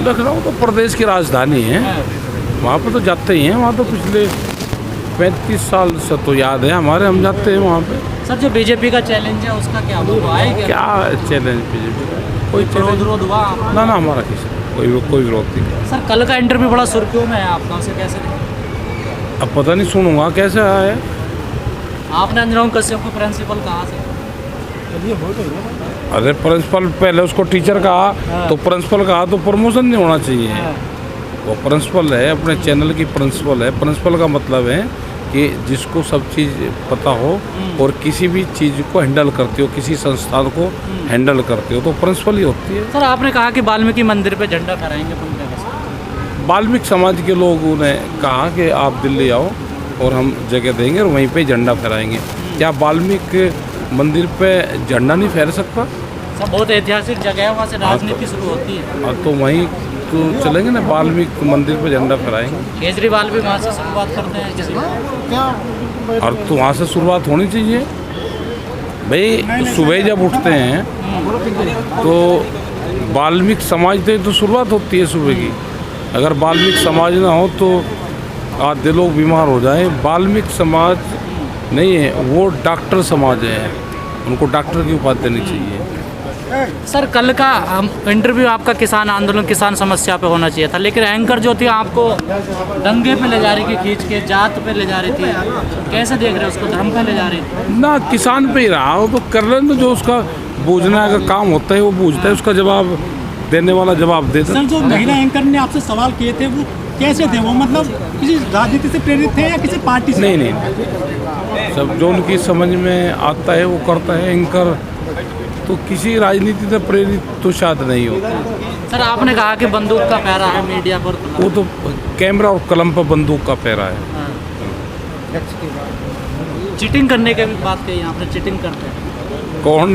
लखनऊ तो प्रदेश की राजधानी है, वहाँ पे तो जाते ही हैं। वहाँ तो पिछले 35 साल से तो याद है हमारे, हम जाते हैं वहाँ पे। सर जो बीजेपी का चैलेंज है उसका क्या हुआ है? क्या चैलेंज बीजेपी का? कोई चैलेंज विरोध हुआ? ना हमारा किसी कोई विरोध नहीं। सर कल का इंटरव्यू बड़ा सुर्खियों में है आपका, उसे कैसे देखें? अब पता नहीं, सुनूंगा कैसे आया है। आपने अंजनाओं कश्यप को प्रिंसिपल कहा से? अरे प्रिंसिपल, पहले उसको टीचर कहा तो प्रिंसिपल कहा तो प्रमोशन नहीं होना चाहिए। वो प्रिंसिपल है, अपने चैनल की प्रिंसिपल है। प्रिंसिपल का मतलब है कि जिसको सब चीज़ पता हो और किसी भी चीज़ को हैंडल करती हो, किसी संस्थान को हैंडल करती हो, तो प्रिंसिपल ही होती है। सर आपने कहा कि वाल्मीकि मंदिर पे झंडा फहराएंगे 15 अगस्त। वाल्मीकि समाज के लोगों ने कहा कि आप दिल्ली आओ और हम जगह देंगे और वहीं पे झंडा फहराएंगे। क्या वाल्मीकि मंदिर पे झंडा नहीं फहरा सकता? सर बहुत ऐतिहासिक जगह है, वहाँ से राजनीति शुरू होती है। तो वहीं तो चलेंगे ना, वाल्मीकि मंदिर पे झंडा फहराएंगे। केजरीवाल भी वहाँ से शुरुआत करते हैं किसी और तो वहाँ से शुरुआत होनी चाहिए भाई। सुबह जब उठते हैं तो वाल्मीकि समाज से तो शुरुआत होती है सुबह की। अगर वाल्मीकि समाज ना हो तो आधे लोग बीमार हो जाएं। वाल्मीकि समाज नहीं है, वो डॉक्टर समाज है, उनको डॉक्टर की उपाधि देनी चाहिए। सर कल का इंटरव्यू आपका किसान आंदोलन, किसान समस्या पे होना चाहिए था, लेकिन एंकर जो थी आपको दंगे पे ले जा रही थी, खींच के जात पे ले जा रही थी। कैसे देख रहे हो उसको? धर्म पे ले जा रही थी ना, किसान पे ही रहा वो तो कर रहे हैं। तो जो उसका बूझना का काम होता है वो बूझता है, उसका जवाब देने वाला जवाब देता है। सर जो महिला एंकर ने आपसे सवाल किए थे वो कैसे थे? वो मतलब किसी राजनीति से प्रेरित थे या किसी पार्टी से? नहीं, सब जो उनकी समझ में आता है वो करता है। एंकर तो किसी राजनीति से प्रेरित तो शायद नहीं होता। सर आपने कहा कि बंदूक का पहरा है मीडिया पर, वो तो कैमरा और कलम पर बंदूक का पहरा है। चीटिंग करने की भी बात कही आपने, चीटिंग करते हैं कौन?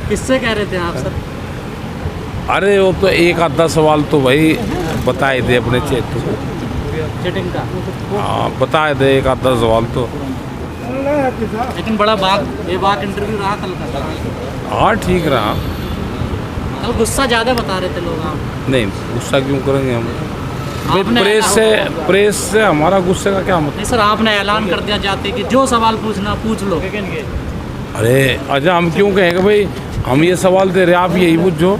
किससे कह रहे थे आप सर? अरे वो तो एक आधा सवाल तो भाई बताए दे अपने क्षेत्र को। चीटिंग का हाँ बताए दे एक आधा सवाल तो। लेकिन बड़ा बेबाक इंटरव्यू रहा कल का। हाँ ठीक रहा। कल गुस्सा ज़्यादा बता रहे थे लोग आप। नहीं, गुस्सा क्यों करेंगे हम? आपने प्रेस से हमारा गुस्से का क्या मतलब? नहीं सर, आपने ऐलान कर दिया जाते कि जो सवाल पूछना पूछ लो। अरे अच्छा, हम क्यों कहेंगे भाई हम ये सवाल दे रहे हैं, आप यही पूछो।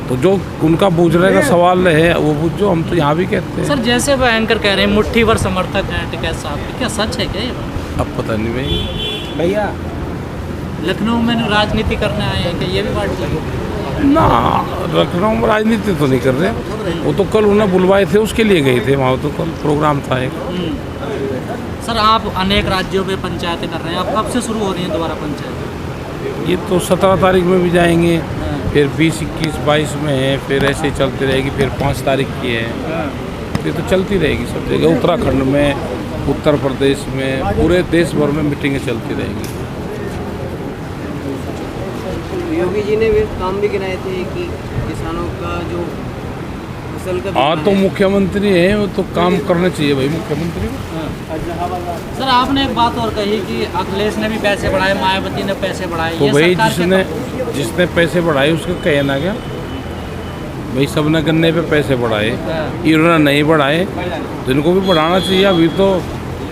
तो जो उनका पूछने का सवाल है वो पूछो, हम तो यहाँ भी कहते हैं। सर जैसे वो एंकर कह रहे हैं मुट्ठी भर समर्थक हैं टिकैत साहब के, क्या सच है क्या ये बात? अब पता नहीं भाई। भैया लखनऊ में राजनीति करने आए हैं क्या? ये भी बात लगी ना, लखनऊ में राजनीति तो नहीं कर रहे। वो तो कल उन्हें बुलवाए थे, उसके लिए गए थे वहाँ। तो कल प्रोग्राम था एक। सर आप अनेक राज्यों में पंचायतें कर रहे हैं, आप कब से शुरू हो रही हैं दोबारा पंचायत? ये तो 17 तारीख में भी जाएंगे, फिर 20, 21, 22 में है, फिर ऐसे चलती रहेगी। फिर 5 तारीख की है, ये तो चलती रहेगी सब जगह। उत्तराखंड में, उत्तर प्रदेश में, पूरे देश भर में मीटिंगें चलती रहेंगी। योगी जी ने भी काम भी कराए थे कि किसानों का जो फसल का। हाँ तो मुख्यमंत्री है, वो तो काम करना चाहिए भाई मुख्यमंत्री को। सर आपने एक बात और कही कि अखिलेश ने भी पैसे बढ़ाए, मायावती ने पैसे बढ़ाए। तो भाई जिसने पैसे बढ़ाए उसका कहना क्या भाई? सब ने गन्ने पे पैसे बढ़ाए, इन्होंने नहीं बढ़ाए तो इनको भी बढ़ाना चाहिए। अभी तो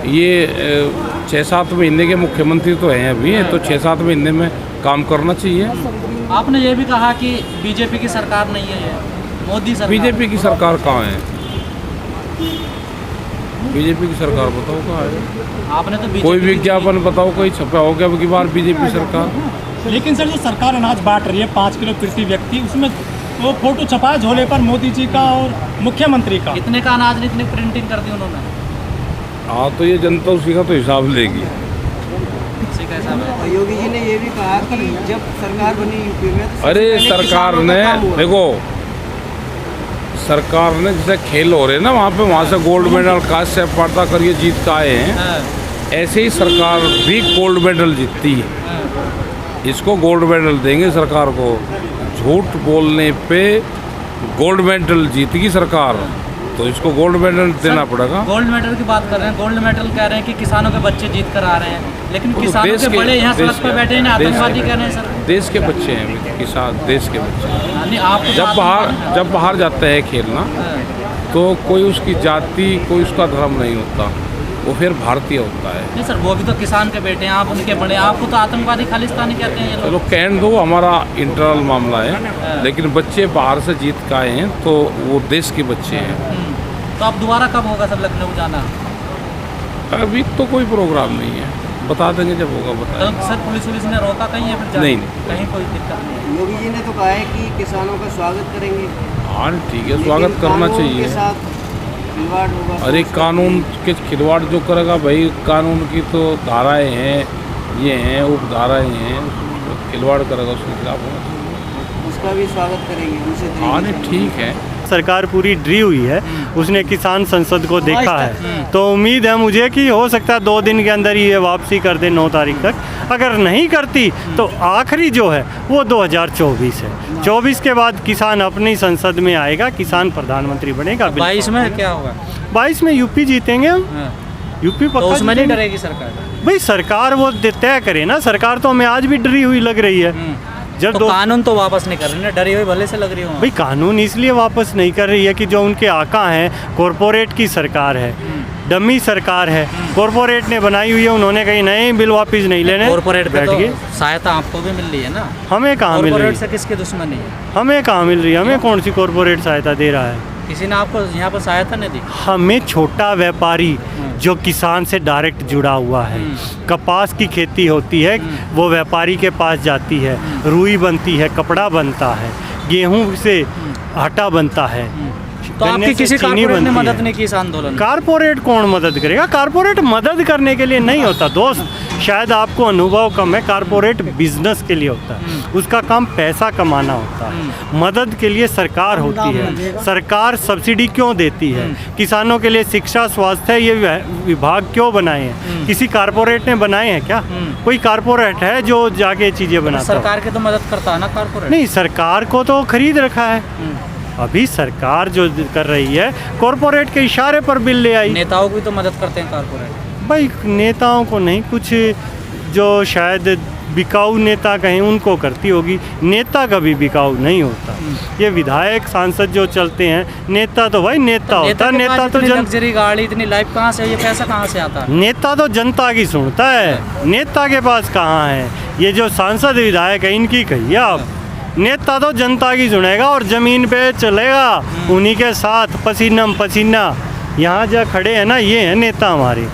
ये 6-7 महीने के मुख्यमंत्री तो हैं अभी, तो 6-7 महीने में काम करना चाहिए। आपने ये भी कहा कि बीजेपी की सरकार नहीं है ये, मोदी सरकार। बीजेपी की सरकार कहाँ है? बीजेपी की सरकार बताओ कहाँ है? आपने तो कोई विज्ञापन बताओ, कोई छपा हो गया की बार बीजेपी सरकार? लेकिन सर जो सरकार अनाज बांट रही है 5 किलो प्रति व्यक्ति, उसमें वो फोटो छपाया झोले पर मोदी जी का और मुख्यमंत्री का। इतने का अनाज इतनी प्रिंटिंग कर दी उन्होंने। हाँ तो ये जनता उसी का तो हिसाब लेगी। और योगी जी ने ये भी कहा कि जब सरकार बनी यूपी में तो अरे सरकार ने देखो, सरकार ने जैसे खेल हो रहे ना वहाँ पे, वहाँ से गोल्ड मेडल कांस्य पड़ता करिए जीत का आए हैं, ऐसे ही सरकार भी गोल्ड मेडल जीतती है। इसको गोल्ड मेडल देंगे सरकार को। झूठ बोलने पे गोल्ड मेडल जीत गई सरकार। तो इसको गोल्ड मेडल देना पड़ेगा। गोल्ड मेडल की बात कर रहे हैं, गोल्ड मेडल कह रहे हैं कि किसानों के बच्चे जीत कर आ रहे हैं, लेकिन तो किसानों देश के के- बड़े यहाँ देश सड़क पर के- बैठे हैं, देश आतंकवादी के- कह रहे हैं सर। देश के बच्चे हैं किसान, देश के बच्चे हैं। यानी आप जब बाहर जाता है खेलना तो कोई उसकी जाति, कोई उसका धर्म नहीं होता, वो फिर भारतीय होता है। नहीं सर, वो भी तो किसान के बेटे हैं, आप उनके बड़े, आपको तो आतंकवादी खालिस्तानी कहते हैं ये लोग। चलो कहने दो, हमारा इंटरनल मामला है, लेकिन बच्चे बाहर से जीत के आए हैं तो वो देश के बच्चे हैं। तो अब दोबारा कब होगा सर लखनऊ जाना? अभी तो कोई प्रोग्राम नहीं है, बता देंगे जब होगा तो बताएंगे। सर पुलिस ने रोका कहीं है फिर जाने? नहीं। कहीं कोई दिक्कत नहीं? योगी जी ने तो कहा है कि किसानों का स्वागत करेंगे, हाँ ठीक है, स्वागत लेकिन करना कानून के चाहिए। साथ खिलवाड़ होगा। अरे कानून के खिलवाड़ जो करेगा भाई, कानून की तो धाराएं हैं, ये हैं उपधाराएं हैं, खिलवाड़ करेगा उसके खिलाफ होगा। उसका भी स्वागत करेंगे, उनसे हाँ नहीं ठीक है। सरकार पूरी डरी हुई है, उसने किसान संसद को देखा है, तो उम्मीद है मुझे कि हो सकता है 2 दिन के अंदर ही ये वापसी कर दे 9 तारीख तक। अगर नहीं करती तो आखिरी जो है वो 2024 है। 24 के बाद किसान अपनी संसद में आएगा, किसान प्रधानमंत्री बनेगा। 22 में क्या होगा? 22 में यूपी जीतेंगे हम, हाँ। यूपी तो पक्का उसमें नहीं जीतेंगे। डरेगी सरकार? भाई सरकार वो तय करे ना, सरकार तो हमें आज भी डरी हुई लग रही है। जब तो दो कानून तो वापस नहीं कर रहे ना, डरी हुई भले से लग रही हो। भाई कानून इसलिए वापस नहीं कर रही है कि जो उनके आका हैं, कॉरपोरेट की सरकार है, डमी सरकार है, कॉरपोरेट ने बनाई हुई है, उन्होंने कही नहीं बिल वापस नहीं लेने, कॉर्पोरेट पे बैठ तो गए। सहायता आपको भी मिल रही है ना? हमें कहाँ मिल रही कॉर्पोरेट है? से किसकी दुश्मनी है? हमें कहाँ मिल रही है? हमें कौन सी कॉरपोरेट सहायता दे रहा है? किसी ने आपको यहाँ पर सहायता नहीं दी? हमें छोटा व्यापारी जो किसान से डायरेक्ट जुड़ा हुआ है, कपास की खेती होती है, वो व्यापारी के पास जाती है, रुई बनती है, कपड़ा बनता है, गेहूं से आटा बनता है, तो गन्ने आपकी से किसी चीनी कॉर्पोरेट ने बनती मदद है। नहीं की इस आंदोलन में? कारपोरेट कौन मदद करेगा? कारपोरेट मदद करने के लिए नहीं होता दोस्त, शायद आपको अनुभव कम है। कारपोरेट बिजनेस के लिए होता है, उसका काम पैसा कमाना होता है। मदद के लिए सरकार होती है। सरकार सब्सिडी क्यों देती है? किसानों के लिए शिक्षा, स्वास्थ्य, ये विभाग क्यों बनाए हैं? किसी कारपोरेट ने बनाए हैं क्या? कोई कारपोरेट है जो जाके चीज़ें बनाता है? सरकार की तो मदद करता है ना कारपोरेट? नहीं, सरकार को तो खरीद रखा है। अभी सरकार जो कर रही है, कॉरपोरेट के इशारे पर बिल ले आई। नेताओं की तो मदद करते हैं कारपोरेट? भाई नेताओं को नहीं, कुछ जो शायद बिकाऊ नेता कहें उनको करती होगी। नेता कभी बिकाऊ नहीं होता। ये विधायक सांसद जो चलते हैं, नेता तो भाई नेता होता है। नेता तो लग्जरी गाड़ी, इतनी लाइफ कहाँ से, ये पैसा कहाँ से आता है? नेता तो जनता की सुनता है, नेता के पास कहाँ है? ये जो सांसद विधायक है इनकी कहिए आप। नेता तो जनता की सुनेगा और ज़मीन पे चलेगा उन्हीं के साथ, पसीना पसीना। यहाँ जो खड़े हैं ना, ये हैं नेता हमारे।